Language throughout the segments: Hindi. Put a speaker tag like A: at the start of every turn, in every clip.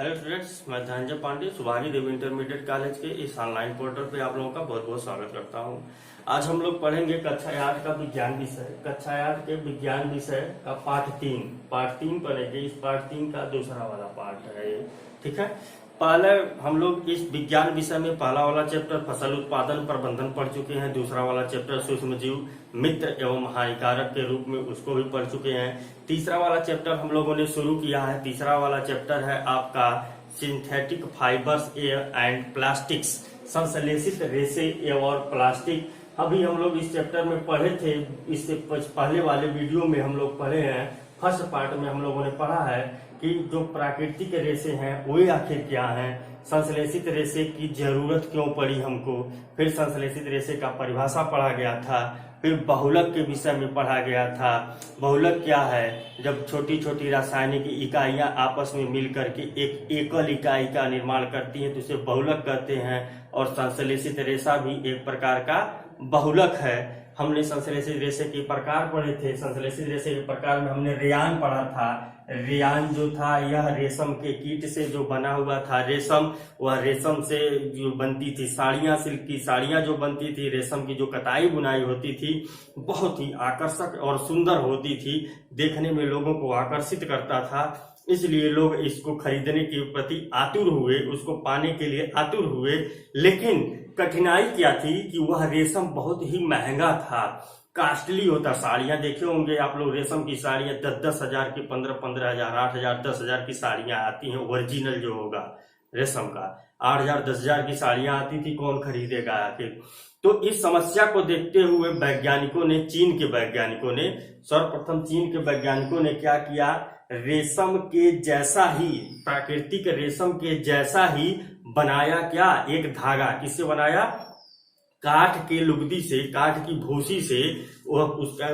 A: हेलो स्टूडेंट्स, मैं धनंजय पांडे सुभानी देवी इंटरमीडिएट कॉलेज के इस ऑनलाइन पोर्टल पे आप लोगों का बहुत बहुत स्वागत करता हूं। आज हम लोग पढ़ेंगे कक्षा 8 का विज्ञान विषय। कक्षा 8 के विज्ञान विषय का पार्ट 3 पढ़ेंगे। इस पार्ट 3 का दूसरा वाला पार्ट है ये, ठीक है। पहले हम लोग इस विज्ञान विषय में पहला वाला चैप्टर फसल उत्पादन प्रबंधन पढ़ चुके हैं। दूसरा वाला चैप्टर सूक्ष्म जीव मित्र एवं हानिकारक के रूप में उसको भी पढ़ चुके हैं। तीसरा वाला चैप्टर हम लोगों ने शुरू किया है। तीसरा वाला चैप्टर है आपका सिंथेटिक फाइबर्स एंड प्लास्टिक्स, संश्लेषित रेशे और प्लास्टिक। अभी हम लोग इस चैप्टर में पढ़े थे। इससे पहले वाले वीडियो में हम लोग पढ़े हैं। फर्स्ट पार्ट में हम लोगों ने पढ़ा है कि जो प्राकृतिक रेशे हैं वे आखिर क्या हैं, संश्लेषित रेशे की जरूरत क्यों पड़ी हमको, फिर संश्लेषित रेशे का परिभाषा पढ़ा गया था, फिर बहुलक के विषय में पढ़ा गया था। बहुलक क्या है? जब छोटी छोटी रासायनिक इकाइयां आपस में मिल करके एक एकल इकाई का निर्माण करती हैं तो उसे बहुलक कहते हैं। और संश्लेषित रेशा भी एक प्रकार का बहुलक है। हमने संश्लेषित रेशे के प्रकार पढ़े थे। संश्लेषित रेशे के प्रकार में हमने रेयान पढ़ा था। रेयान जो था यह रेशम के कीट से जो बना हुआ था रेशम, वह रेशम से जो बनती थी साड़ियां, सिल्क की साड़ियां जो बनती थी, रेशम की जो कताई बुनाई होती थी बहुत ही आकर्षक और सुंदर होती थी, देखने में लोगों को आकर्षित करता था। इसलिए लोग इसको खरीदने के प्रति आतुर हुए, उसको पाने के लिए आतुर हुए। लेकिन कठिनाई क्या थी कि वह रेशम बहुत ही महंगा था, कास्टली होता। साड़ियां देखे होंगे आप लोग, रेशम की साड़ियां 10-10 हजार की, 15-15 हजार, 8 हजार, 10 हजार की साड़ियां आती हैं। ओरिजिनल जो होगा रेशम का 8 हजार 10 हजार की साड़ियां आती थी, कौन खरीदेगा आखिर। तो इस समस्या को देखते हुए वैज्ञानिकों ने, सर्वप्रथम चीन के वैज्ञानिकों ने क्या किया, रेशम के जैसा ही, प्राकृतिक रेशम के जैसा ही बनाया क्या, एक धागा। किससे बनाया? काठ के लुगदी से, काठ की भूसी से वह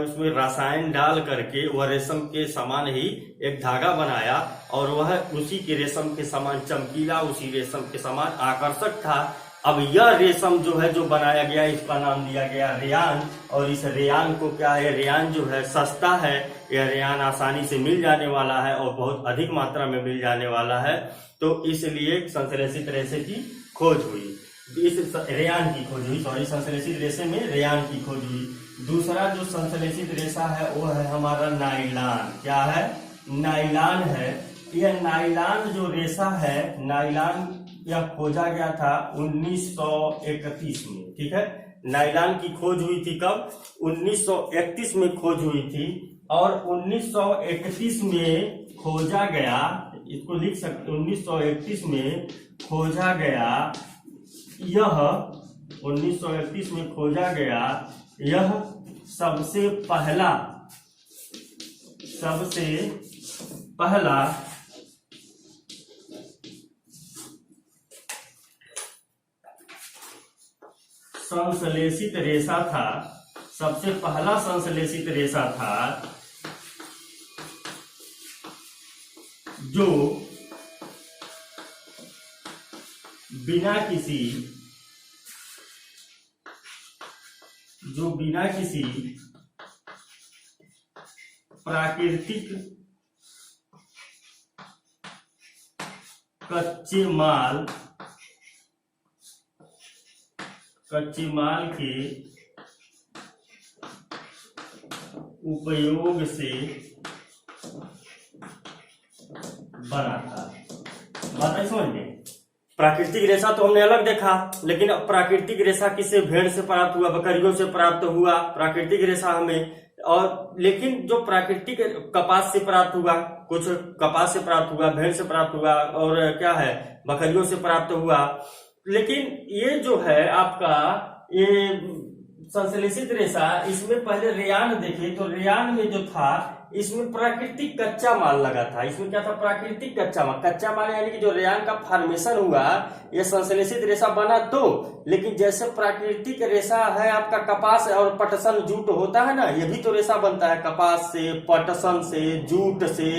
A: उसमें रसायन डाल करके वह रेशम के समान ही एक धागा बनाया। और वह उसी के रेशम के समान चमकीला, उसी रेशम के समान आकर्षक था। अब यह रेशम जो है, जो बनाया गया, इसका नाम दिया गया रेयान। और इस रेयान को क्या है, रेयान जो है सस्ता है। यह रेयान आसानी से मिल जाने वाला है और बहुत अधिक मात्रा में मिल जाने वाला है। तो इसलिए संश्लेषित रेशे की खोज हुई, इस रेयान की खोज हुई, संश्लेषित रेशे में रेयान की खोज हुई। दूसरा जो संश्लेषित रेशा है वो है हमारा नायलॉन। क्या है? नायलॉन है। यह नायलॉन जो रेशा है, नायलॉन यह खोजा गया था 1931 में, ठीक है। नायलॉन की खोज हुई थी कब? 1931 में खोज हुई थी। और 1931 में खोजा गया, इसको लिख सकते, 1931 में खोजा गया यह, 1931 में खोजा गया यह सबसे पहला संश्लेषित रेशा था। सबसे पहला संश्लेषित रेशा था जो बिना किसी प्राकृतिक कच्चे माल के उपयोग से बना था। बात है समझ में? प्राकृतिक रेशा तो हमने अलग देखा, लेकिन अब प्राकृतिक रेशा किससे? भेड़ से प्राप्त हुआ, बकरियों से प्राप्त हुआ प्राकृतिक रेशा हमें। और लेकिन जो प्राकृतिक कपास से प्राप्त हुआ, कुछ कपास से प्राप्त हुआ, भेड़ से प्राप्त हुआ, और क्या है, बकरियों से प्राप्त हुआ। लेकिन ये जो है आपका ये संश्लेषित रेशा, इसमें पहले रेयान देखे तो रेयान में जो था इसमें प्राकृतिक कच्चा माल लगा था। इसमें क्या था? प्राकृतिक कच्चा माल यानी कि जो रेयान का फॉर्मेशन हुआ, यह संश्लेषित रेशा बना तो। लेकिन जैसे प्राकृतिक रेशा है आपका कपास और पटसन, जूट होता है ना, ये भी तो रेशा बनता है कपास से, पटसन से, जूट से।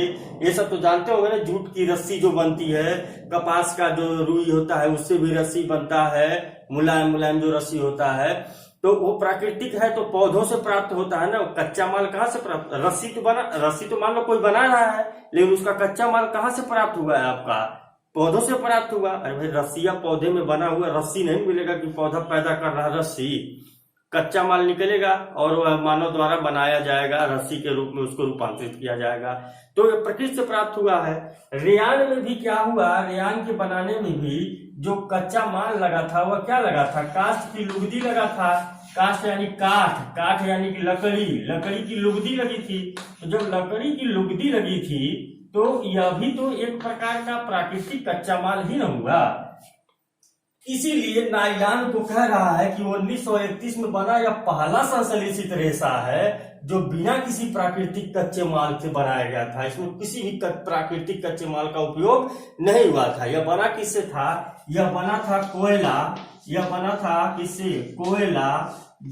A: ये सब तो जानते होंगे ना, जूट की रस्सी जो बनती है, कपास का जो रुई होता है उससे भी रस्सी बनता है, मुलायम मुलायम जो रस्सी होता है। तो वो प्राकृतिक है तो पौधों से प्राप्त होता है ना। कच्चा माल कहाँ से प्राप्त? रस्सी तो मान लो कोई बना रहा है, लेकिन उसका कच्चा माल कहाँ से प्राप्त हुआ है आपका? पौधों से प्राप्त हुआ। अरे भाई रस्सिया पौधे में बना हुआ रस्सी नहीं मिलेगा कि पौधा पैदा कर रहा रस्सी, कच्चा माल निकलेगा और मानव द्वारा बनाया जाएगा, रस्सी के रूप में उसको रूपांतरित किया जाएगा। तो ये प्रकृति से प्राप्त हुआ है। रेयान में भी क्या हुआ, रेयान के बनाने में भी जो कच्चा माल लगा था वह क्या लगा था, काष्ठ की लुगदी लगा था। काष्ठ यानी काठ, काठ यानी कि लकड़ी, लकड़ी की लुगदी लगी थी। तो जब लकड़ी की लुगदी लगी थी तो यह भी तो एक प्रकार का प्राकृतिक कच्चा माल ही न हुआ। इसीलिए नायलॉन को कह रहा है कि 1931 में बना यह पहला संश्लेषित रेशा है जो बिना किसी प्राकृतिक कच्चे माल से बनाया गया था। इसमें किसी भी प्राकृतिक कच्चे माल का उपयोग नहीं हुआ था। यह बना किससे था, यह बना था कोयला, यह बना था किससे, कोयला,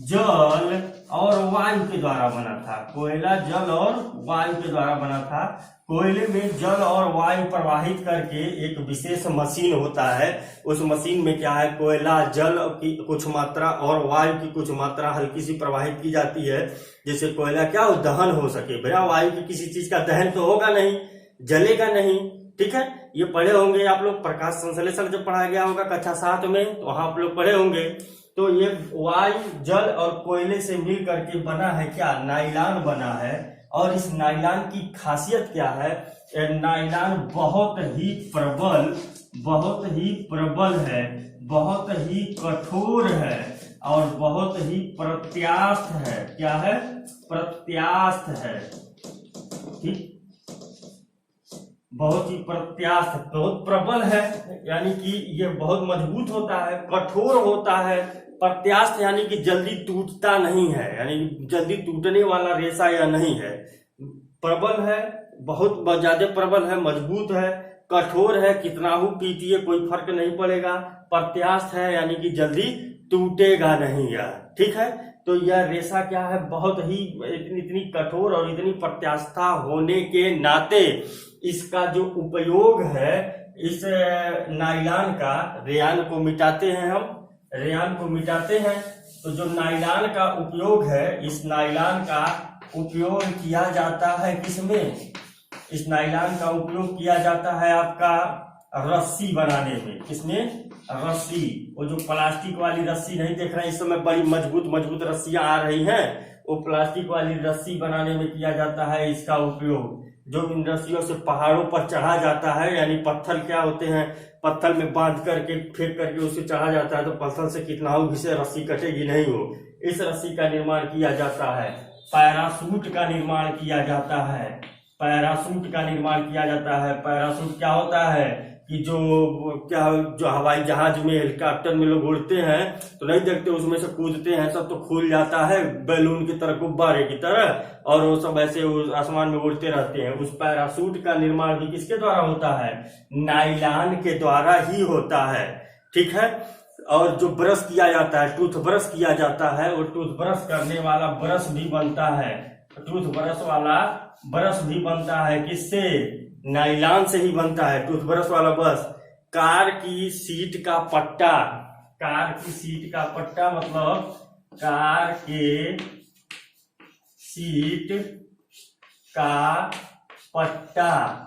A: जल और वायु के द्वारा बना था। कोयला, जल और वायु के द्वारा बना था। कोयले में जल और वायु प्रवाहित करके एक विशेष मशीन होता है। उस मशीन में क्या है, कोयला, जल की कुछ मात्रा और वायु की कुछ मात्रा हल्की सी प्रवाहित की जाती है, जिससे कोयला क्या हो, दहन हो सके। बिना वायु की किसी चीज का दहन तो होगा नहीं, जलेगा नहीं। ठीक है, ये पढ़े होंगे आप लोग, प्रकाश संश्लेषण जब पढ़ाया गया होगा कक्षा 7 में, तो वहां आप लोग पढ़े होंगे। तो ये वायु, जल और कोयले से मिल करके बना है क्या, नायलॉन बना है। और इस नायलॉन की खासियत क्या है, नायलॉन बहुत ही प्रबल, बहुत ही प्रबल है, बहुत ही कठोर है और बहुत ही प्रत्यास्थ है। क्या है, प्रत्यास्थ है। ठीक, बहुत ही प्रत्यास्थ, बहुत प्रबल है, यानी कि ये बहुत मजबूत होता है, कठोर होता है। प्रत्यास्थ यानी कि जल्दी टूटता नहीं है, यानी जल्दी टूटने वाला रेशा या नहीं है। प्रबल है, बहुत ज्यादा प्रबल है, मजबूत है, कठोर है, कितना हो पीटिए कोई फर्क नहीं पड़ेगा। प्रत्यास्थ है यानी कि जल्दी टूटेगा नहीं यह। ठीक है, तो यह रेशा क्या है, बहुत ही इतनी कठोर और इतनी प्रत्यास्था होने के नाते इसका जो उपयोग है, इस नायलॉन का, रेयान को मिटाते हैं हम, रेयान को मिटाते हैं। तो जो नायलॉन का उपयोग है, इस नायलॉन का उपयोग किया जाता है किसमें, इस नायलॉन का उपयोग किया जाता है आपका रस्सी बनाने में। किसमें, रस्सी। वो जो प्लास्टिक वाली रस्सी नहीं देख रहे हैं इस समय, बड़ी मजबूत मजबूत रस्सियां आ रही हैं, वो प्लास्टिक वाली रस्सी बनाने में किया जाता है इसका उपयोग। जो इन रस्सियों से पहाड़ों पर चढ़ा जाता है, यानी पत्थर क्या होते हैं, पत्थर में बांध करके फेंक करके उसे चढ़ा जाता है, तो पत्थर से कितना हो घिसे रस्सी कटेगी नहीं हो। इस रस्सी का निर्माण किया जाता है। पैराशूट का निर्माण किया जाता है, पैराशूट का निर्माण किया जाता है। पैराशूट क्या होता है कि जो हवाई जहाज में, हेलीकॉप्टर में लोग उड़ते हैं तो नहीं देखते, उसमें से कूदते हैं सब तो खुल जाता है बैलून की तरह, गुब्बारे की तरह, और वो सब ऐसे आसमान में उड़ते रहते हैं। उस पैराशूट का निर्माण भी किसके द्वारा होता है, नायलॉन के द्वारा ही होता है। ठीक है, और जो ब्रश किया जाता है, टूथ ब्रश किया जाता है, वो टूथ ब्रश करने वाला ब्रश भी बनता है, टूथ ब्रश वाला ब्रश भी बनता है किससे, नायलॉन से ही बनता है टूथ ब्रश वाला ब्रश। कार की सीट का पट्टा, कार की सीट का पट्टा मतलब कार के सीट का पट्टा,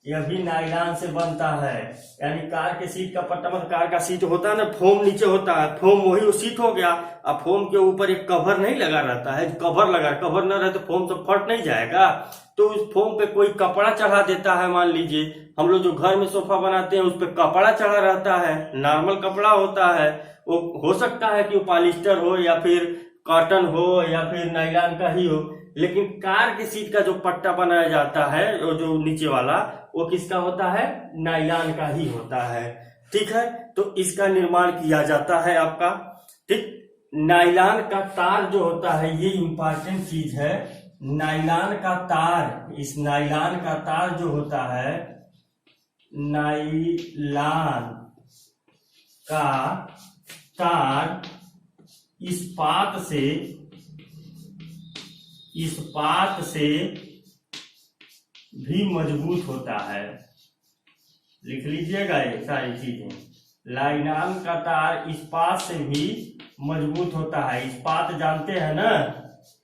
A: यह भी नायलॉन से बनता है। यानी कार के सीट का पट्टा मतलब कार का सीट होता है ना, फोम नीचे होता है, फोम वही वो सीट हो गया। अब फोम के ऊपर एक कवर नहीं लगा रहता है, कवर लगा, कवर न रहे तो फोम तो फट नहीं जाएगा। तो उस फोम पे कोई कपड़ा चढ़ा देता है। मान लीजिए हम लोग जो घर में सोफा बनाते हैं उस पे कपड़ा चढ़ा रहता है, नॉर्मल कपड़ा होता है, वो हो सकता है कि वो पॉलिस्टर हो या फिर कॉटन हो या फिर नायलॉन का ही हो। लेकिन कार की सीट का जो पट्टा बनाया जाता है, वो जो नीचे वाला, वो किसका होता है, नायलॉन का ही होता है। ठीक है, तो इसका निर्माण किया जाता है आपका। ठीक, नायलॉन का तार जो होता है, ये इंपॉर्टेंट चीज है। नायलॉन का तार, इस नायलॉन का तार जो होता है, नायलॉन का तार इस्पात से भी मजबूत होता है। लिख लीजिएगा ये सारी चीजें। नायलॉन का तार इस्पात से भी मजबूत होता है। इस्पात जानते हैं ना,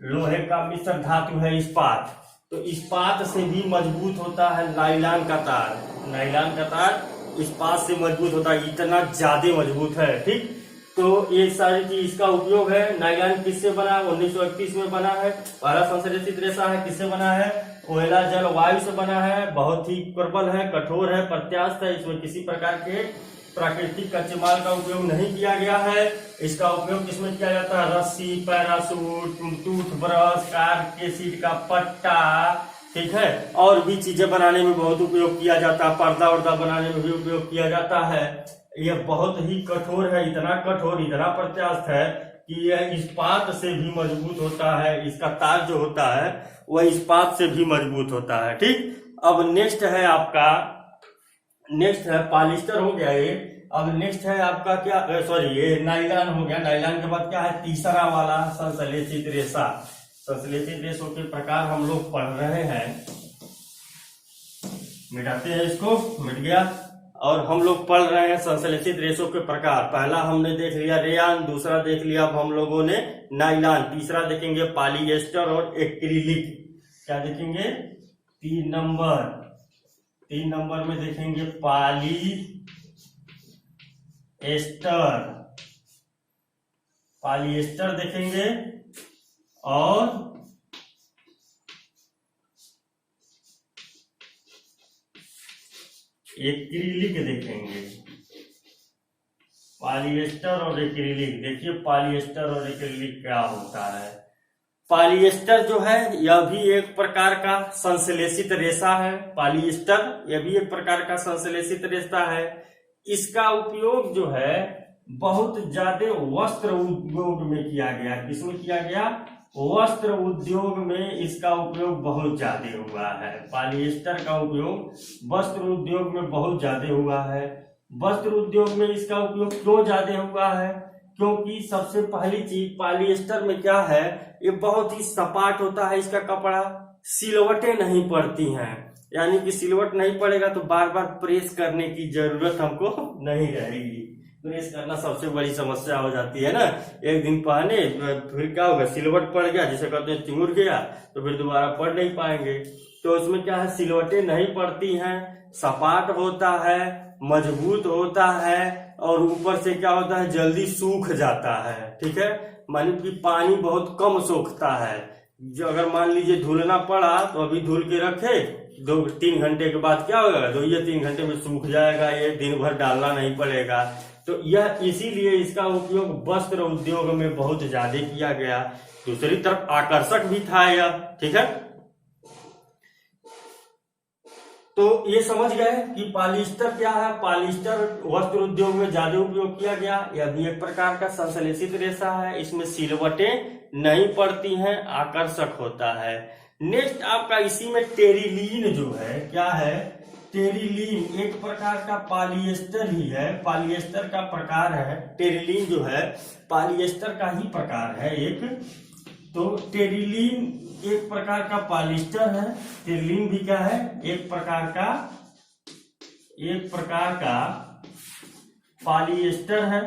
A: लोहे का मिश्र धातु है इस्पात, तो इस्पात से भी मजबूत होता है नायलॉन का तार। नायलॉन का तार इस्पात से मजबूत होता है, इतना ज्यादा मजबूत है। ठीक, तो ये सारी चीज इसका उपयोग है। नायलॉन किससे बना है? 1931 में बना है। पहला संश्लेषित रेशा है, किससे बना है? कोयला जल वायु से बना है। बहुत ही प्रबल है, कठोर है, प्रत्यास्थ है। इसमें किसी प्रकार के प्राकृतिक कच्चे माल का उपयोग नहीं किया गया है। इसका उपयोग किसमें किया जाता है? रस्सी, पैरासूट, टूथब्रश, कार के सीट का पट्टा, ठीक है, और भी चीजें बनाने में बहुत उपयोग किया जाता है। पर्दा वर्दा बनाने में भी उपयोग किया जाता है। यह बहुत ही कठोर है, इतना कठोर, इतना प्रत्यास्थ है कि यह इस्पात से भी मजबूत होता है। इसका तार जो होता है वह इस्पात से भी मजबूत होता है। ठीक, अब नेक्स्ट है आपका, नेक्स्ट है पॉलिस्टर हो गया ये। अब नेक्स्ट है आपका क्या, सॉरी ये नायलॉन हो गया। नायलॉन के बाद क्या है? तीसरा वाला संश्लेषित रेशा। संश्लेषित रेशों के प्रकार हम लोग पढ़ रहे हैं। मिटाते हैं इसको, मिट गया। और हम लोग पढ़ रहे हैं संश्लेषित रेशों के प्रकार। पहला हमने देख लिया रेयान, दूसरा देख लिया अब हम लोगों ने नायलॉन, तीसरा देखेंगे पॉलिएस्टर और एक्रिलिक। क्या देखेंगे? 3 नंबर में देखेंगे पॉलिएस्टर देखेंगे और एक्रिलिक देखेंगे। पॉलिएस्टर और एक्रिलिक, देखिए पॉलिएस्टर और एक्रिलिक क्या होता है। पॉलिएस्टर जो है यह भी एक प्रकार का संश्लेषित रेशा है। पॉलिएस्टर यह भी एक प्रकार का संश्लेषित रेशा है। इसका उपयोग जो है बहुत ज्यादा वस्त्र उद्योग में किया गया। किसमें किया गया? वस्त्र उद्योग में इसका उपयोग बहुत ज्यादा हुआ है। पॉलिएस्टर का उपयोग वस्त्र उद्योग में बहुत ज्यादा हुआ है। वस्त्र उद्योग में इसका उपयोग क्यों ज्यादा हुआ है? क्योंकि सबसे पहली चीज पॉलिएस्टर में क्या है, ये बहुत ही सपाट होता है। इसका कपड़ा सिलवटें नहीं पड़ती हैं, यानी कि सिलवट नहीं पड़ेगा तो बार बार प्रेस करने की जरूरत हमको नहीं रहेगी। प्रेस करना सबसे बड़ी समस्या हो जाती है ना। एक दिन पहने फिर क्या होगा, सिलवट पड़ गया, जिसे कहते हैं चिंगुर गया, तो फिर दोबारा पढ़ नहीं पाएंगे। तो उसमें क्या है, सिलवटें नहीं पड़ती हैं, सपाट होता है, मजबूत होता है और ऊपर से क्या होता है, जल्दी सूख जाता है। ठीक है, मानी कि पानी बहुत कम सोखता है। जो अगर मान लीजिए धुलना पड़ा तो अभी धुल के रखे, 2-3 घंटे के बाद क्या होगा, 2 या 3 घंटे में सूख जाएगा। ये दिन भर डालना नहीं पड़ेगा। तो यह इसीलिए इसका उपयोग वस्त्र उद्योग में बहुत ज्यादा किया गया। दूसरी तरफ आकर्षक भी था यह। ठीक है, तो ये समझ गए कि पॉलिएस्टर क्या है। पॉलिएस्टर वस्त्र उद्योग में ज्यादा उपयोग किया गया। यह भी एक प्रकार का संश्लेषित रेशा है। इसमें सिलवटें नहीं पड़ती हैं, आकर्षक होता है। नेक्स्ट आपका इसी में टेरिलीन जो है, क्या है, टेरिलीन एक प्रकार का पॉलिएस्टर ही है, पॉलिएस्टर का प्रकार है। टेरिलीन जो है पॉलिएस्टर का ही प्रकार है एक। तो टेरिलीन एक प्रकार का पॉलिएस्टर है। टेरिलीन भी क्या है, एक प्रकार का पॉलिएस्टर है।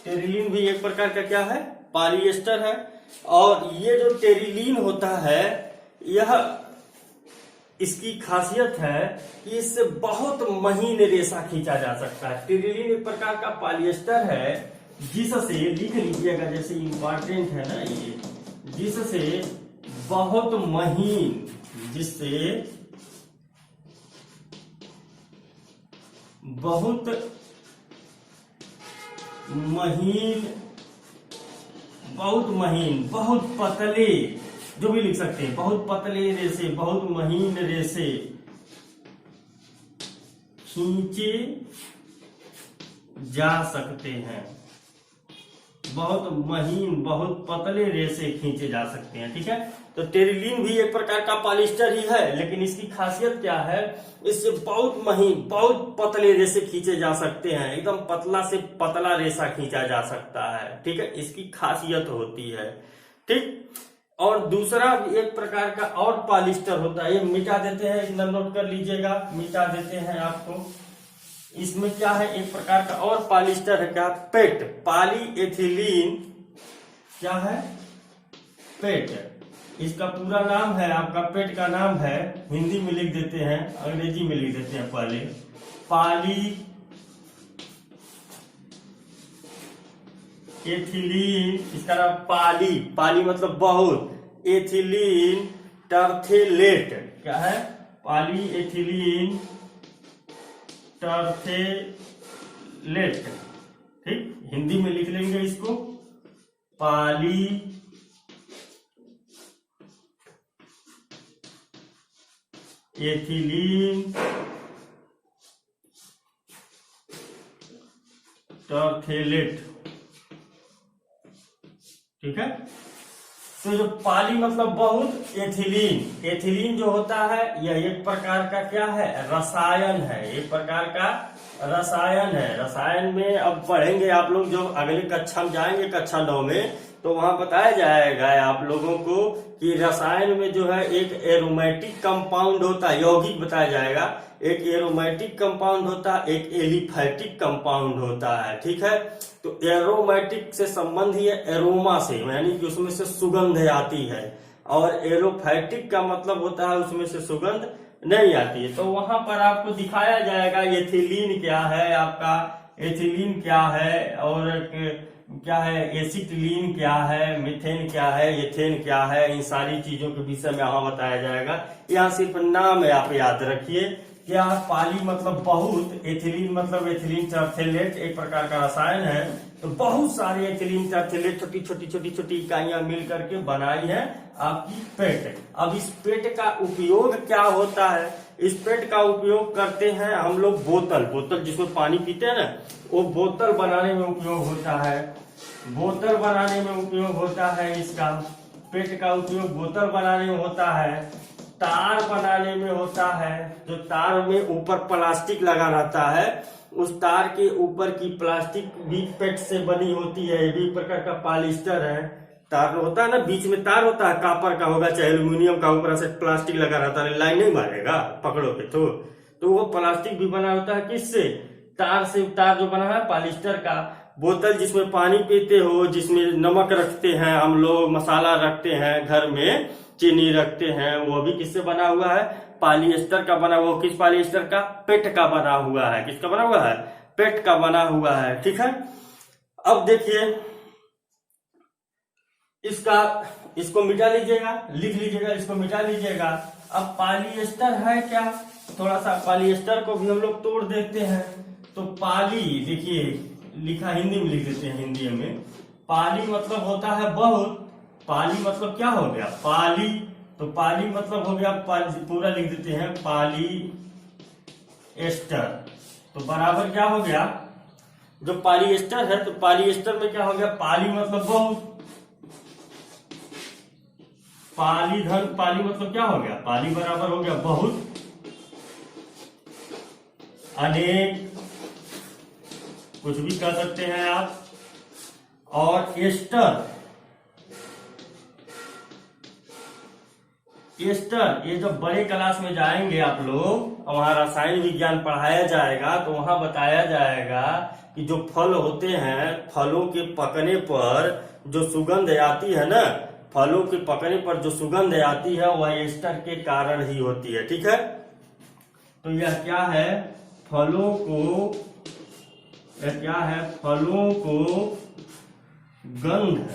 A: टेरिलीन भी एक प्रकार का क्या है, पॉलिएस्टर है। और ये जो टेरिलीन होता है, यह इसकी खासियत है कि इससे बहुत महीन रेशा खींचा जा सकता है। टेरिलीन एक प्रकार का पॉलिएस्टर है जिससे, लिख लीजिएगा जैसे इंपॉर्टेंट है ना ये, जिससे बहुत महीन, जिससे बहुत महीन, बहुत पतले, जो भी लिख सकते हैं, बहुत पतले रेशे, बहुत महीन रेशे खींचे जा सकते हैं। बहुत महीन, बहुत पतले रेशे खींचे जा सकते हैं। ठीक है, तो टेरिलीन भी एक प्रकार का पॉलिएस्टर ही है, लेकिन इसकी खासियत क्या है, इससे बहुत महीन, बहुत पतले रेशे खींचे जा सकते हैं। एकदम पतला से पतला रेशा खींचा जा सकता है। ठीक है, इसकी खासियत होती है। ठीक, और दूसरा एक प्रकार का और पॉलिएस्टर होता है, ये मिटा देते हैं, इतना नोट कर लीजिएगा, मिटा देते हैं आपको। इसमें क्या है, एक प्रकार का और पॉलिएस्टर है, क्या, पेट, पॉलीएथिलीन क्या है? पेट। इसका पूरा नाम है, आपका पेट का नाम है, हिंदी में लिख देते हैं, अंग्रेजी में लिख देते हैं पहले, पॉली एथिलीन। इसका नाम पाली, पाली मतलब बहुत, एथिलीन टर्थेलेट। क्या है? Poly ethylene terephthalate. ठीक, हिंदी में लिख लेंगे इसको, पॉली एथिलीन टर्थेलेट। ठीक है, तो जो पाली मतलब बहुत, एथिलीन, एथिलीन जो होता है यह एक प्रकार का क्या है? रसायन है, एक प्रकार का रसायन है। रसायन में अब पढ़ेंगे आप लोग, जो अगले कक्षा में जाएंगे, कक्षा 9 में, तो वहां बताया जाएगा आप लोगों को कि रसायन में जो है एक एरोमेटिक कंपाउंड होता है, यौगिक बताया जाएगा, एक एरोमेटिक कंपाउंड होता है, एक एलिफैटिक कंपाउंड होता है। ठीक है, तो एरोमेटिक से संबंध ही है एरोमा से, यानी कि उसमें से सुगंध आती है, और एलोफैटिक का मतलब होता है उसमें से सुगंध नहीं आती है। तो वहां पर आपको दिखाया जाएगा एथिलीन क्या है, आपका एथिलीन क्या है, और क्या है, एसिटिलीन क्या है, मीथेन क्या है, एथेन क्या है, इन सारी चीजों के विषय में यहाँ बताया जाएगा। यहाँ सिर्फ नाम है, आप याद रखिए। क्या? पाली मतलब बहुत, एथिलीन मतलब एथिलीन टर्थेलेट, एक प्रकार का रसायन है। तो बहुत सारे एथिलीन टर्थेलेट छोटी छोटी छोटी छोटी इकाइयां मिल करके बनाई है आपकी पेट। अब इस पेट का उपयोग क्या होता है? इस पेट का उपयोग करते हैं हम लोग बोतल, बोतल जिसमें पानी पीते हैं ना, वो बोतल बनाने में उपयोग होता है, बोतल बनाने में उपयोग होता है। इसका पेट का उपयोग बोतल बनाने में होता है, तार बनाने में होता है, जो तार में ऊपर प्लास्टिक लगा रहता है, उस तार के ऊपर की प्लास्टिक भी पेट से बनी होती है, ये भी प्रकार का पॉलिएस्टर है। तार होता है ना, बीच में तार होता है, कापर का होगा चाहे एल्यूमिनियम का, ऊपर से प्लास्टिक लगा रहता है, लाइन नहीं मारेगा पकड़ोगे तो वो प्लास्टिक भी बना होता है किससे? तार से। तार जो बना है पॉलिएस्टर का। बोतल जिसमें पानी पीते हो, जिसमें नमक रखते हैं हम लोग, मसाला रखते हैं घर में, चीनी रखते हैं, वो भी किससे बना हुआ है? पॉलिएस्टर का बना हुआ। किस पॉलिएस्टर का? पेट का बना हुआ है। किसका बना हुआ है? पेट का बना हुआ है। ठीक है, अब देखिए इसको मिटा लीजिएगा, लिख लीजिएगा, इसको मिटा लीजिएगा। अब पॉलिएस्टर है क्या? थोड़ा सा पॉलिएस्टर को भी हम लोग तोड़ देते हैं। तो पाली, देखिए लिखा, हिंदी में लिख देते हैं, हिंदी में पाली मतलब होता है बहुत। पाली मतलब क्या हो गया? पाली। तो पाली मतलब हो गया, पूरा लिख देते हैं, पाली एस्टर। तो बराबर क्या हो गया? जो पॉलिएस्टर है, तो पॉलिएस्टर में क्या हो गया? पाली मतलब बहुत, पाली धन पाली मतलब क्या हो गया? पाली बराबर हो गया बहुत, अनेक, कुछ भी कर सकते हैं आप। और एस्टर, एस्टर ये जब बड़े क्लास में जाएंगे आप लोग, वहां रसायन विज्ञान पढ़ाया जाएगा, तो वहां बताया जाएगा कि जो फल होते हैं, फलों के पकने पर जो सुगंध आती है ना, फलों के पकने पर जो सुगंध आती है वह एस्टर के कारण ही होती है। ठीक है, तो यह क्या है? फलों को, यह क्या है? फलों को गंध,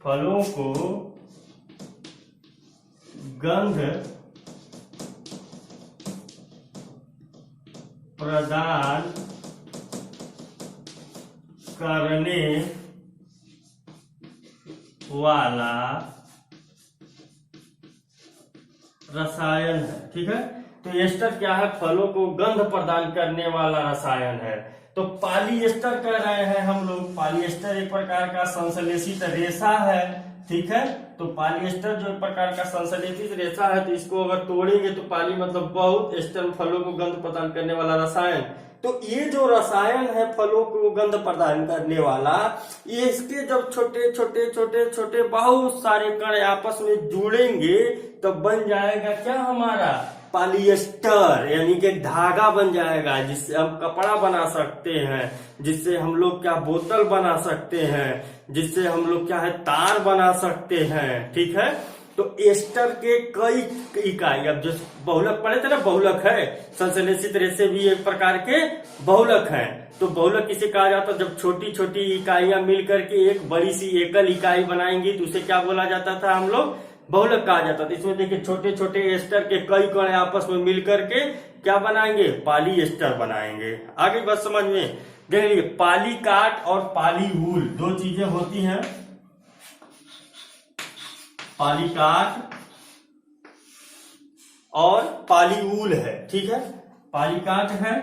A: फलों को गंध प्रदान करने वाला रसायन है। ठीक है, तो एस्टर क्या है? फलों को गंध प्रदान करने वाला रसायन है। तो पॉलिएस्टर कह रहे हैं हम लोग। पॉलिएस्टर एक प्रकार का संश्लेषित रेशा है। ठीक है, तो पॉलिएस्टर जो एक प्रकार का संश्लेषित रेशा है, तो इसको अगर तोड़ेंगे तो पाली मतलब बहुत, एस्टर फलों को गंध प्रदान करने वाला रसायन। तो ये जो रसायन है फलों को गंध प्रदान करने वाला, ये इसके जब छोटे छोटे छोटे छोटे बहुत सारे कण आपस में जुड़ेंगे तो बन जाएगा क्या? हमारा पॉलिएस्टर यानी कि धागा बन जाएगा, जिससे हम कपड़ा बना सकते हैं, जिससे हम लोग क्या बोतल बना सकते हैं, जिससे हम लोग क्या है तार बना सकते हैं। ठीक है, तो एस्टर के कई इकाई, अब जो बहुलक पढ़े थे ना, बहुलक है संश्लेषित रेशे भी एक प्रकार के बहुलक हैं। तो बहुलक किसे कहा जाता है? जब छोटी छोटी इकाइयां मिलकर के एक बड़ी सी एकल इकाई बनाएंगी तो उसे क्या बोला जाता था हम लोग? बहुलक कहा जाता था। इसमें देखिए छोटे छोटे एस्टर के कई कण आपस में मिलकर के क्या बनाएंगे? पॉलिएस्टर बनाएंगे। आगे बात समझ में देखिए, पॉलीकाट और पॉलीवूल दो चीजें होती हैं। पॉलीकाट और पॉलीवूल है। ठीक है, पॉलीकाट है,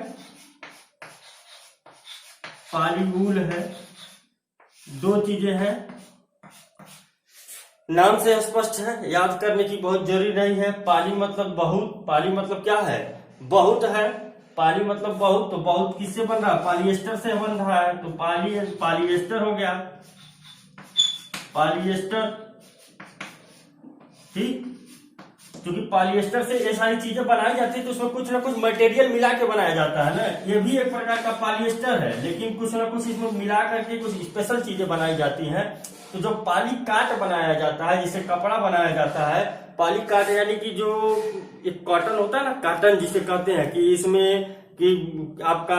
A: पॉलीवूल है, दो चीजें हैं। नाम से स्पष्ट है, याद करने की बहुत जरूरी नहीं है। पाली मतलब बहुत, पाली मतलब क्या है? बहुत है। पाली मतलब बहुत, तो बहुत किससे बन रहा है? पॉलिएस्टर से बन रहा है, तो पॉलिएस्टर हो गया, पॉलिएस्टर। ठीक, क्योंकि पॉलिएस्टर से ये सारी चीजें बनाई जाती है तो उसमें कुछ ना कुछ मटेरियल मिला के बनाया जाता है ना। ये भी एक प्रकार का पॉलिएस्टर है, लेकिन कुछ ना कुछ इसमें मिला करके कुछ स्पेशल चीजें बनाई जाती हैं। तो जो पॉलीकाट बनाया जाता है, जिसे कपड़ा बनाया जाता है, पॉलीकाट यानी कि जो एक कॉटन होता है ना, कॉटन जिसे कहते हैं, कि इसमें कि आपका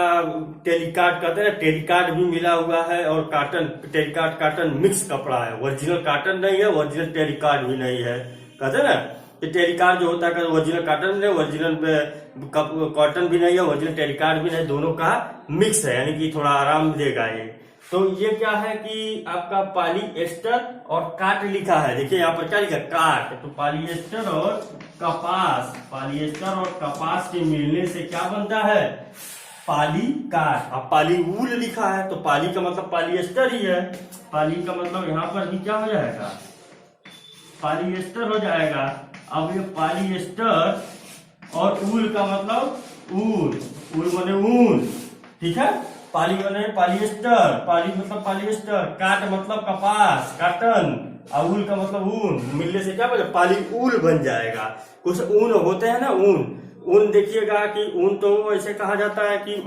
A: टेरिकॉट कहते हैं, टेरिकॉट भी मिला हुआ है और कॉटन, टेरिकॉट कॉटन मिक्स कपड़ा है। ओरिजिनल कॉटन नहीं है, ओरिजिनल टेरिकॉट भी नहीं है। कहते हैं ना कि टेरिकॉट जो होता है ओरिजिनल कॉटन भी नहीं, ओरिजिनल कॉटन भी नहीं है, ओरिजिनल टेरिकॉट भी नहीं, दोनों का मिक्स है, यानी कि थोड़ा आराम देगा ये। तो ये क्या है कि आपका पॉलिएस्टर और काट लिखा है। देखिए यहाँ पर क्या लिखा है? काट। तो पॉलिएस्टर और कपास, पॉलिएस्टर और कपास के मिलने से क्या बनता है? पॉलीकाट। अब पॉलीवूल लिखा है तो पॉली का मतलब पॉलिएस्टर ही है। पॉली का मतलब यहाँ पर भी क्या हो जाएगा? पॉलिएस्टर हो जाएगा। अब ये पॉलिएस्टर और ऊल का मतलब ऊन, ऊल माने ऊन। ठीक है, पाली बने पॉलिएस्टर, पाली मतलब पॉलिएस्टर, काट मतलब कपास, कॉटन, और ऊल का मतलब ऊन, मिलने से क्या बने? पॉलीवूल बन जाएगा। कुछ ऊन होते हैं ना, ऊन देखिएगा कि ऊन तो ऐसे कहा जाता है कि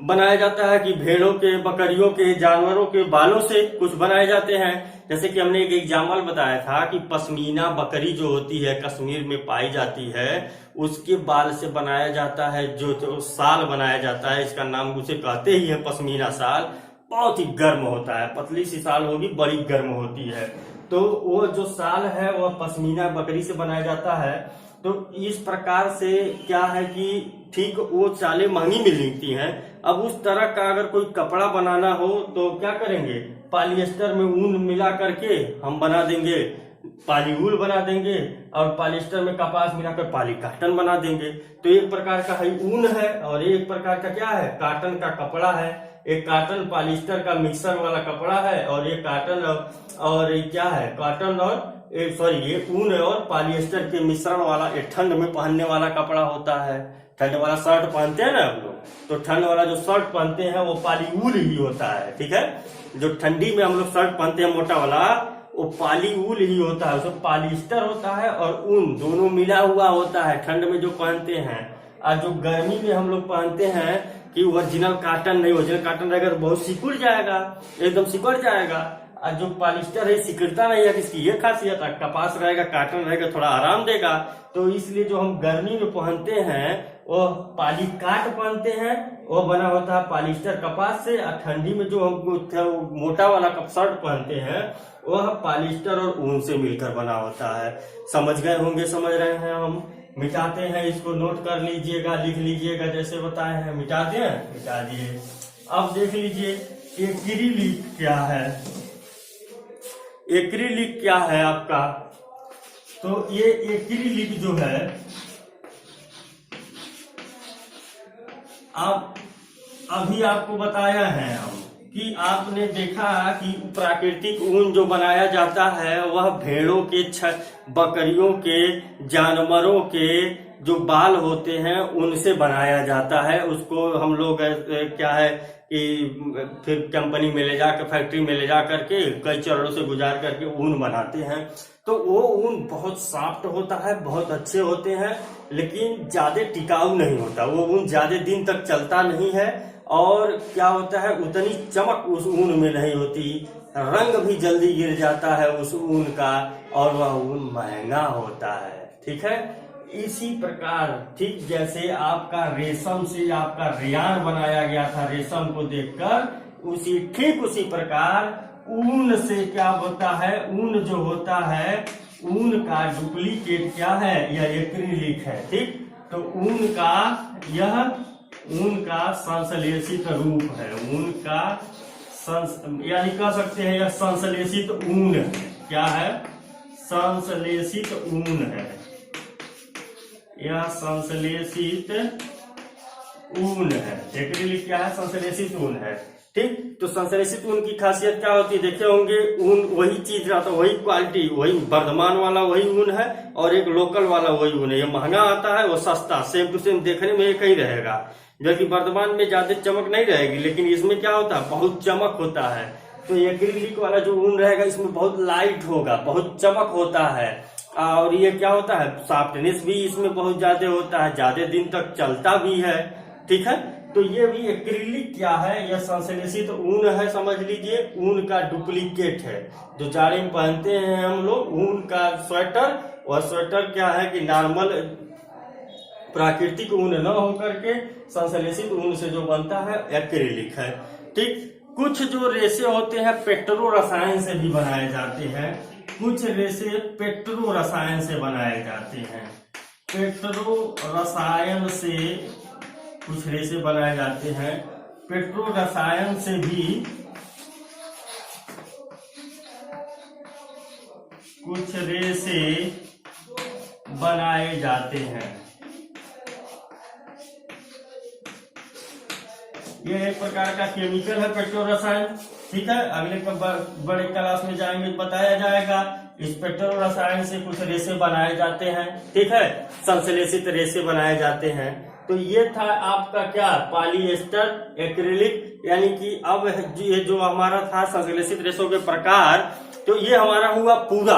A: बनाया जाता है कि भेड़ों के, बकरियों के, जानवरों के बालों से कुछ बनाए जाते हैं। जैसे कि हमने एक एग्जाम्पल बताया था कि पश्मीना बकरी जो होती है कश्मीर में पाई जाती है, उसके बाल से बनाया जाता है जो साल बनाया जाता है। इसका नाम उसे कहते ही है पश्मीना साल। बहुत ही गर्म होता है, पतली सी साल होगी, बड़ी गर्म होती है। तो वो जो साल है वह पश्मीना बकरी से बनाया जाता है। तो इस प्रकार से क्या है कि ठीक वो चालें महंगी मिलती हैं। अब उस तरह का अगर कोई कपड़ा बनाना हो तो क्या करेंगे? पॉलिएस्टर में ऊन मिला करके हम बना देंगे, पॉलीवूल बना देंगे, और पॉलिएस्टर में कपास मिलाकर पॉलीकाटन बना देंगे। तो एक प्रकार का है ऊन है और एक प्रकार का क्या है? काटन का कपड़ा है। एक काटन पॉलिएस्टर का मिक्सर वाला कपड़ा है और ये काटन और क्या है? काटन और ये ऊन और पॉलिएस्टर के मिश्रण वाला, एक ठंड में पहनने वाला कपड़ा होता है। ठंड वाला शर्ट पहनते हैं ना आप लोग, तो ठंड वाला जो शर्ट पहनते हैं वो पॉलीवूल ही होता है। ठीक है, जो ठंडी में हम लोग शर्ट पहनते हैं मोटा वाला, वो पॉलीवूल ही होता है। उसमें पॉलिएस्टर होता है और ऊन दोनों मिला हुआ होता है ठंड में जो पहनते हैं। और जो गर्मी में हम लोग पहनते हैं कि ओरिजिनल कॉटन नहीं, ओरिजिनल कॉटन रहेगा तो बहुत सिकुड़ जाएगा, एकदम सिकुड़ जाएगा। और जो पॉलिएस्टर है सिकुड़ता नहीं है, इसकी ये खासियत है। कपास रहेगा, कॉटन रहेगा, थोड़ा आराम देगा। तो इसलिए जो हम गर्मी में पहनते हैं वो पॉलीकाट पहनते हैं, वो बना होता है पॉलिएस्टर कपास से। और ठंडी में जो हम मोटा वाला शर्ट पहनते हैं वह पॉलिएस्टर और ऊन से मिलकर बना होता है। समझ गए होंगे, समझ रहे हैं हम। मिटाते हैं, इसको नोट कर लीजिएगा, लिख लीजिएगा जैसे बताए हैं। मिटाते हैं, मिटा दिए। अब देख लीजिए एक्रिलिक क्या है। एक्रिलिक क्या है आपका? तो ये एक्रिलिक जो है, अब अभी आपको बताया है हम कि आपने देखा कि प्राकृतिक ऊन जो बनाया जाता है वह भेड़ों के, बकरियों के, जानवरों के जो बाल होते हैं उनसे बनाया जाता है। उसको हम लोग क्या है कि फिर कंपनी में ले जाकर, फैक्ट्री में ले जा करके कई चरणों से गुजार करके ऊन बनाते हैं। तो वो ऊन बहुत सॉफ्ट होता है, बहुत अच्छे होते हैं, लेकिन ज्यादा टिकाऊ नहीं होता। वो ऊन ज्यादा दिन तक चलता नहीं है, और क्या होता है, उतनी चमक उस ऊन में नहीं होती, रंग भी जल्दी गिर जाता है उस ऊन का, और वह ऊन महंगा होता है। ठीक है, इसी प्रकार ठीक जैसे आपका रेशम से आपका रेयान बनाया गया था रेशम को देखकर, ठीक उसी प्रकार ऊन से क्या होता है, ऊन जो होता है, ऊन का डुप्लीकेट क्या है, यह एक्रिलिक है। ठीक, तो ऊन का संश्लेषित रूप है, ऊन का यानी कह सकते हैं यह संश्लेषित ऊन है। क्या है, संश्लेषित ऊन है, यह संश्लेषित ऊन है। एक्रिलिक क्या है, संश्लेषित ऊन है। ठीक, तो संश्लेषित ऊन की खासियत क्या होती है, देखे होंगे, ऊन वही चीज रहता है, वही क्वालिटी, वही वर्धमान वाला वही ऊन है, और एक लोकल वाला वही ऊन है। ये महंगा आता है, वो सस्ता, सेम टू सेम देखने में एक ही रहेगा, जबकि वर्धमान में ज्यादा चमक नहीं रहेगी, लेकिन इसमें क्या होता है, बहुत चमक होता है। तो एक्रिलिक वाला जो ऊन रहेगा इसमें बहुत लाइट होगा, बहुत चमक होता है, और ये क्या होता है, सॉफ्टनेस भी इसमें बहुत ज्यादा होता है, ज्यादा दिन तक चलता भी है। ठीक है, तो ये भी एक्रिलिक क्या है, यह संश्लेषित ऊन है, समझ लीजिए, ऊन का डुप्लीकेट है। जो जाड़े में पहनते हैं हम लोग ऊन का स्वेटर, वह स्वेटर क्या है कि नॉर्मल प्राकृतिक ऊन न होकर के संश्लेषित ऊन से जो बनता है एक्रिलिक है। ठीक, कुछ जो रेशे होते हैं पेट्रो रसायन से भी बनाए जाते हैं, कुछ रेशे पेट्रो रसायन से बनाए जाते हैं, पेट्रो रसायन से कुछ रेशे बनाए जाते हैं, पेट्रो रसायन से भी कुछ रेशे बनाए जाते हैं। ये एक प्रकार का केमिकल है पेट्रो रसायन। ठीक है, अगले बड़े क्लास में जाएंगे तो बताया जाएगा। इस पेट्रो रसायन से कुछ रेशे बनाए जाते हैं। ठीक है, संश्लेषित रेशे बनाए जाते हैं। तो ये था आपका क्या, पॉलिएस्टर, एक्रिलिक, यानी कि अब ये जो हमारा था संश्लेषित रेशों के प्रकार, तो ये हमारा हुआ पूरा।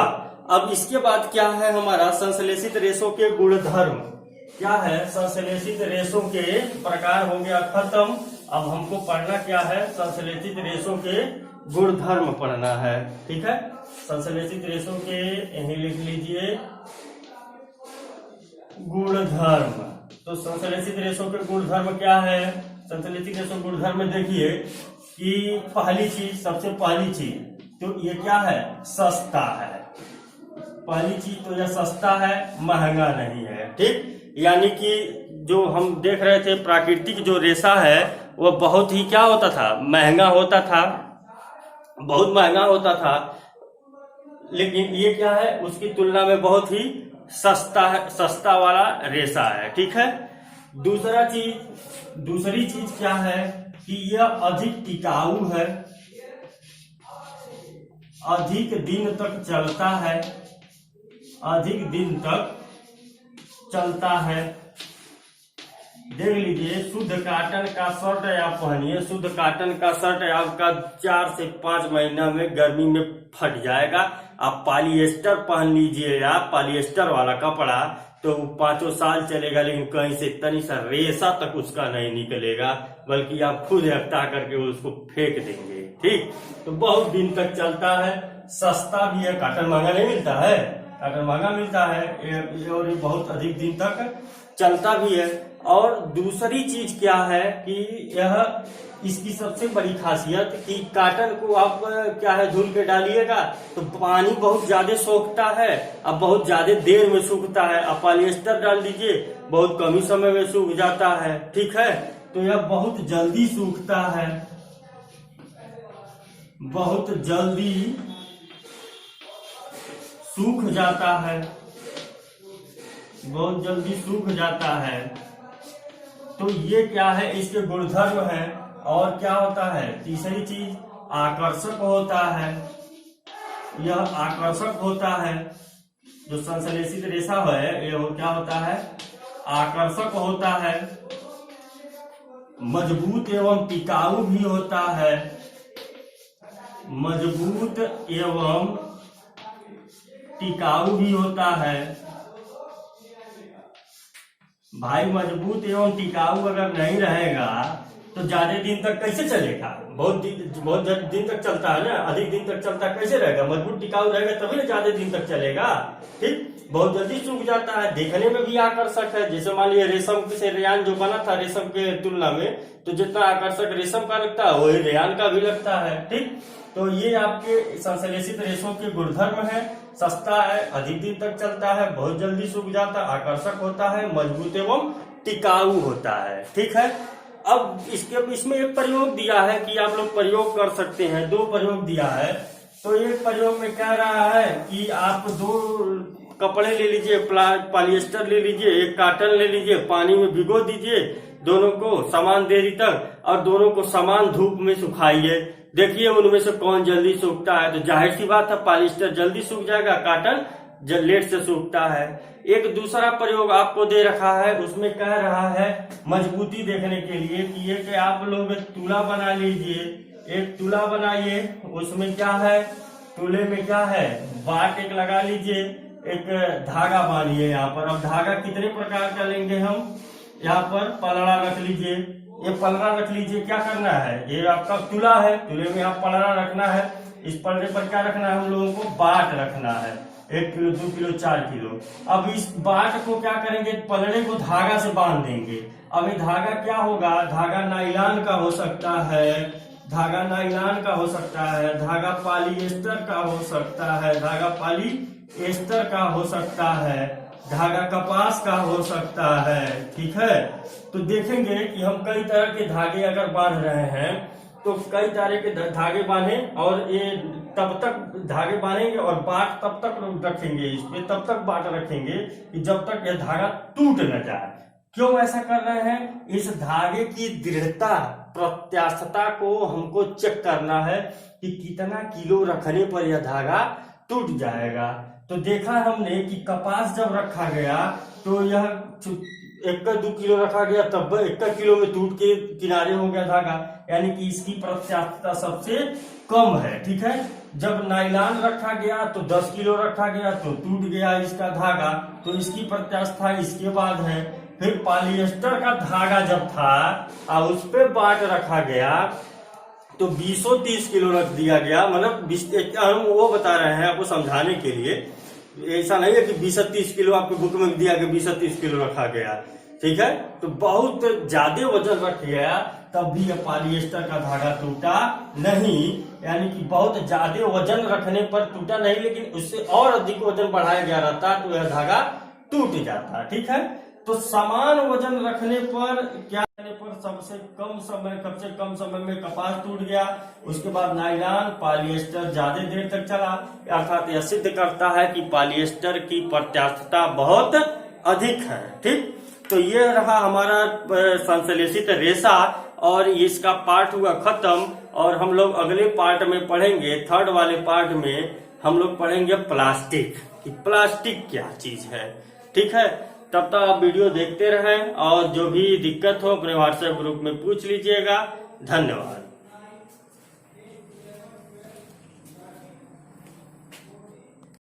A: अब इसके बाद क्या है हमारा, संश्लेषित रेशों के गुणधर्म। क्या है, संश्लेषित रेशों के प्रकार हो गया खत्म। अब हमको पढ़ना क्या है, संश्लेषित रेशों के गुणधर्म पढ़ना है। ठीक है, संश्लेषित रेशों के यही लिख लीजिए गुणधर्म। तो संश्लेषित रेशों के गुणधर्म क्या है, संश्लेषित रेशों गुणधर्म में देखिए कि पहली चीज, सबसे पहली चीज तो ये क्या है, सस्ता है। पहली चीज तो यह सस्ता है, महंगा नहीं है। ठीक, यानी कि जो हम देख रहे थे प्राकृतिक जो रेशा है वो बहुत ही क्या होता था, महंगा होता था, बहुत महंगा होता था, लेकिन ये क्या है, उसकी तुलना में बहुत ही सस्ता है, सस्ता वाला रेशा है। ठीक है, दूसरी चीज क्या है कि यह अधिक टिकाऊ है, अधिक दिन तक चलता है, अधिक दिन तक चलता है। देख लीजिए, शुद्ध काटन का शर्ट आप पहनिए, शुद्ध काटन का शर्ट आपका 4 से 5 महीना में गर्मी में फट जाएगा। आप पॉलिएस्टर पहन लीजिए, आप पॉलिएस्टर वाला कपड़ा, तो 5 साल चलेगा, लेकिन कहीं से तनी सा रेशा तक उसका नहीं निकलेगा, बल्कि आप खुद हटा करके उसको फेंक देंगे। ठीक, तो बहुत दिन तक चलता है, सस्ता भी है, काटन महंगा नहीं मिलता है, काटन महंगा मिलता है, और ये बहुत अधिक दिन तक चलता भी है। और दूसरी चीज क्या है कि यह, इसकी सबसे बड़ी खासियत कि काटन को आप क्या है धुल के डालिएगा तो पानी बहुत ज्यादा सोखता है, अब बहुत ज्यादा देर में सूखता है। आप पॉलिएस्टर डाल दीजिए, बहुत कम ही समय में सूख जाता है। ठीक है, तो यह बहुत जल्दी सूखता है, बहुत जल्दी सूख जाता है, बहुत जल्दी सूख जाता है। तो ये क्या है, इसके गुणधर्म है। और क्या होता है, तीसरी चीज आकर्षक होता है, यह आकर्षक होता है। जो संश्लेषित रेशा है ये क्या होता है, आकर्षक होता है। मजबूत एवं टिकाऊ भी होता है, मजबूत एवं टिकाऊ भी होता है। भाई मजबूत एवं टिकाऊ अगर नहीं रहेगा तो ज्यादा दिन तक कैसे चलेगा? बहुत दिन तक चलता है ना, अधिक दिन तक चलता है, कैसे रहेगा? मजबूत टिकाऊ रहेगा तभी ना ज्यादा दिन तक चलेगा। ठीक, बहुत जल्दी सूख जाता है, देखने में भी आकर्षक है। जैसे मान लिया रेशम से रेयान जो बना था रेशम के तुलना में, तो जितना आकर्षक रेशम का लगता है वही रेयान का भी लगता है। ठीक, तो ये आपके संश्लेषित रेशों के गुणधर्म है। सस्ता है, अधिक दिन तक चलता है, बहुत जल्दी सूख जाता है, आकर्षक होता है, मजबूत एवं टिकाऊ होता है। ठीक है, अब इसमें एक प्रयोग दिया है कि आप लोग प्रयोग कर सकते हैं। 2 प्रयोग दिया है। तो एक प्रयोग में कह रहा है कि आप 2 कपड़े ले लीजिए, पॉलिएस्टर ले लीजिए, एक कॉटन ले लीजिए, पानी में भिगो दीजिए दोनों को समान देरी तक और दोनों को समान धूप में सुखाइए। देखिए उनमें से कौन जल्दी सूखता है। तो जाहिर सी बात है पॉलिएस्टर जल्दी सूख जाएगा, कॉटन लेट से सूखता है। एक दूसरा प्रयोग आपको दे रखा है, उसमें कह रहा है मजबूती देखने के लिए कि ये कि आप लोग तुला बना लीजिए, एक तुला बनाइए। उसमें क्या है, तुले में क्या है, बाट एक लगा लीजिए, एक धागा बांधिए यहाँ पर। अब धागा कितने प्रकार का लेंगे हम, यहाँ पर पलड़ा रख लीजिए, ये पलड़ा रख लीजिए। क्या करना है, ये आपका तुला है, तुले में आप पलड़ा रखना है। इस पलड़े पर क्या रखना है, हम लोगों को बाट रखना है, 1 किलो 2 किलो 4 किलो। अब इस बाट को क्या करेंगे, पलड़े को धागा से बांध देंगे। अब ये धागा क्या होगा, धागा नायलॉन का हो सकता है, धागा नायलॉन का हो सकता है, धागा पॉलिएस्टर का हो सकता है, धागा पॉलिएस्टर का हो सकता है, धागा कपास का हो सकता है। ठीक है, तो देखेंगे कि हम कई तरह के धागे अगर बांध रहे हैं तो कई तरह के धागे बांधे और ये तब तक धागे बांधेंगे और बाट तब तक रखेंगे, इसमें तब तक बाट रखेंगे कि जब तक यह धागा टूट न जाए। क्यों ऐसा कर रहे हैं, इस धागे की दृढ़ता प्रत्यास्थता को हमको चेक करना है कि कितना किलो रखने पर यह धागा टूट जाएगा। तो देखा हमने कि कपास जब रखा गया तो यह 1-2 किलो रखा गया, तब 1 किलो में टूट के किनारे हो गया धागा, यानी कि इसकी प्रत्यास्थता सबसे कम है। ठीक है, जब नायलॉन रखा गया तो 10 किलो रखा गया तो टूट गया इसका धागा, तो इसकी प्रत्यास्थता इसके बाद है। फिर पॉलिएस्टर का धागा जब था और उस पर बाट रखा गया तो 20-30 किलो रख दिया गया। मतलब हम वो बता रहे हैं आपको समझाने के लिए, ऐसा नहीं है कि 20-30 किलो आपको बुक में दिया कि 20-30 किलो रखा गया। ठीक है, तो बहुत ज्यादा वजन रख गया तब भी यह पॉलिएस्टर का धागा टूटा नहीं, यानी कि बहुत ज्यादा वजन रखने पर टूटा नहीं, लेकिन उससे और अधिक वजन बढ़ाया गया रहता तो यह धागा टूट जाता। ठीक है, तो समान वजन रखने पर क्या पर सबसे कम समय में कपास टूट गया। उसके बाद नायलॉन पॉलिएस्टर ज्यादा देर तक चला, अर्थात यह सिद्ध करता है कि पॉलिएस्टर की प्रत्यास्थता बहुत अधिक है। ठीक, तो ये रहा हमारा संश्लेषित रेशा और इसका पार्ट हुआ खत्म। और हम लोग अगले पार्ट में पढ़ेंगे, 3rd वाले पार्ट में हम लोग पढ़ेंगे प्लास्टिक, कि प्लास्टिक क्या चीज है। ठीक है, तब तक आप वीडियो देखते रहें और जो भी दिक्कत हो अपने व्हाट्सएप ग्रुप में पूछ लीजिएगा। धन्यवाद।